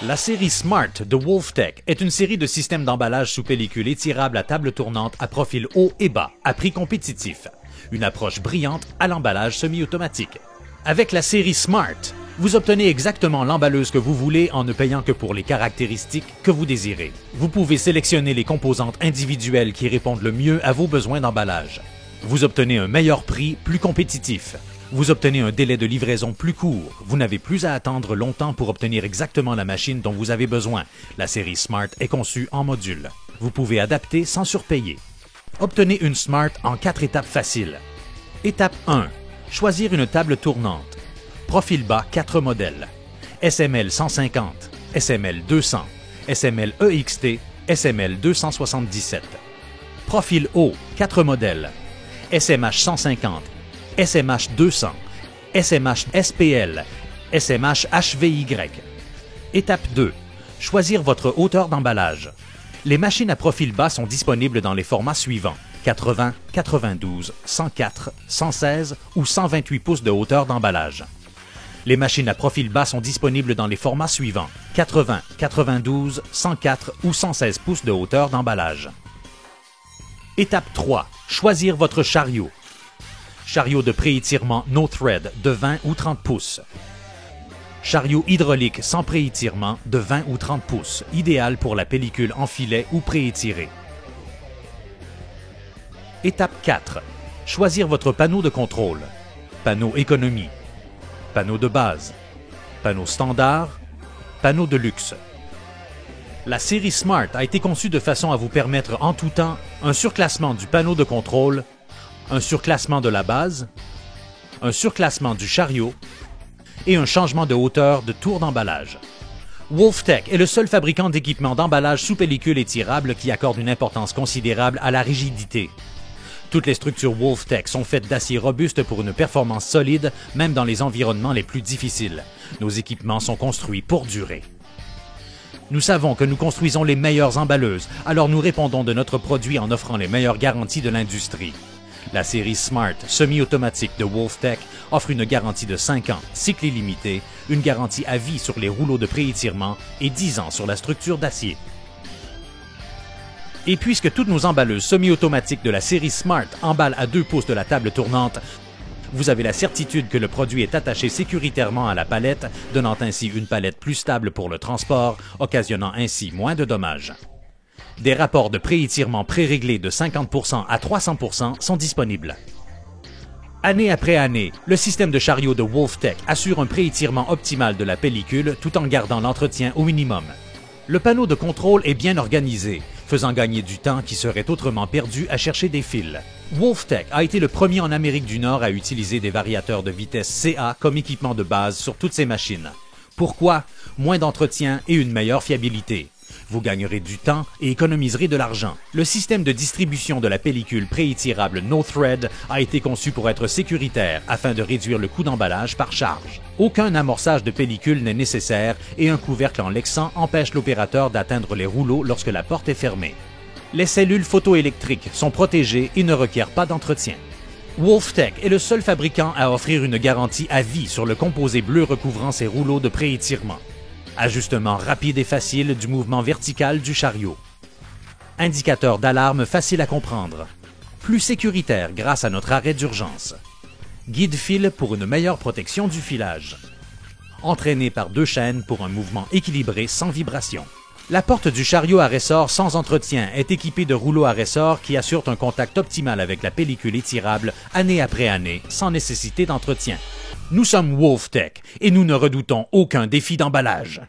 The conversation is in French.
La série Smart de WolfTech est une série de systèmes d'emballage sous pellicule étirable à table tournante à profil haut et bas, à prix compétitif. Une approche brillante à l'emballage semi-automatique. Avec la série Smart, vous obtenez exactement l'emballeuse que vous voulez en ne payant que pour les caractéristiques que vous désirez. Vous pouvez sélectionner les composantes individuelles qui répondent le mieux à vos besoins d'emballage. Vous obtenez un meilleur prix plus compétitif. Vous obtenez un délai de livraison plus court. Vous n'avez plus à attendre longtemps pour obtenir exactement la machine dont vous avez besoin. La série Smart est conçue en module. Vous pouvez adapter sans surpayer. Obtenez une Smart en 4 étapes faciles. Étape 1. Choisir une table tournante. Profil bas 4 modèles. SML 150, SML 200, SML EXT, SML 277. Profil haut 4 modèles. SMH 150, SMH 200, SMH SPL, SMH HVY. Étape 2. Choisir votre hauteur d'emballage. Les machines à profil bas sont disponibles dans les formats suivants: 80, 92, 104, 116 ou 128 pouces de hauteur d'emballage. Les machines à profil bas sont disponibles dans les formats suivants: 80, 92, 104 ou 116 pouces de hauteur d'emballage. Étape 3. Choisir votre chariot. Chariot de préétirement No Thread de 20 ou 30 pouces. Chariot hydraulique sans préétirement de 20 ou 30 pouces, idéal pour la pellicule en filet ou préétirée. Étape 4. Choisir votre panneau de contrôle. Panneau économie. Panneau de base. Panneau standard. Panneau de luxe. La série Smart a été conçue de façon à vous permettre en tout temps un surclassement du panneau de contrôle, un surclassement de la base, un surclassement du chariot et un changement de hauteur de tour d'emballage. WolfTech est le seul fabricant d'équipements d'emballage sous pellicule étirable qui accorde une importance considérable à la rigidité. Toutes les structures WolfTech sont faites d'acier robuste pour une performance solide, même dans les environnements les plus difficiles. Nos équipements sont construits pour durer. Nous savons que nous construisons les meilleures emballeuses, alors nous répondons de notre produit en offrant les meilleures garanties de l'industrie. La série Smart semi-automatique de WolfTech offre une garantie de 5 ans, cycle illimité, une garantie à vie sur les rouleaux de préétirement et 10 ans sur la structure d'acier. Et puisque toutes nos emballeuses semi-automatiques de la série Smart emballent à 2 pouces de la table tournante, vous avez la certitude que le produit est attaché sécuritairement à la palette, donnant ainsi une palette plus stable pour le transport, occasionnant ainsi moins de dommages. Des rapports de préétirement pré-réglés de 50% à 300% sont disponibles. Année après année, le système de chariot de WolfTech assure un préétirement optimal de la pellicule tout en gardant l'entretien au minimum. Le panneau de contrôle est bien organisé, faisant gagner du temps qui serait autrement perdu à chercher des fils. WolfTech a été le premier en Amérique du Nord à utiliser des variateurs de vitesse CA comme équipement de base sur toutes ses machines. Pourquoi? Moins d'entretien et une meilleure fiabilité. Vous gagnerez du temps et économiserez de l'argent. Le système de distribution de la pellicule préétirable No Thread a été conçu pour être sécuritaire afin de réduire le coût d'emballage par charge. Aucun amorçage de pellicule n'est nécessaire et un couvercle en lexan empêche l'opérateur d'atteindre les rouleaux lorsque la porte est fermée. Les cellules photoélectriques sont protégées et ne requièrent pas d'entretien. WolfTech est le seul fabricant à offrir une garantie à vie sur le composé bleu recouvrant ses rouleaux de préétirement. Ajustement rapide et facile du mouvement vertical du chariot. Indicateur d'alarme facile à comprendre. Plus sécuritaire grâce à notre arrêt d'urgence. Guide-fil pour une meilleure protection du filage. Entraîné par 2 chaînes pour un mouvement équilibré sans vibration. La porte du chariot à ressort sans entretien est équipée de rouleaux à ressort qui assurent un contact optimal avec la pellicule étirable année après année sans nécessité d'entretien. Nous sommes WolfTech et nous ne redoutons aucun défi d'emballage.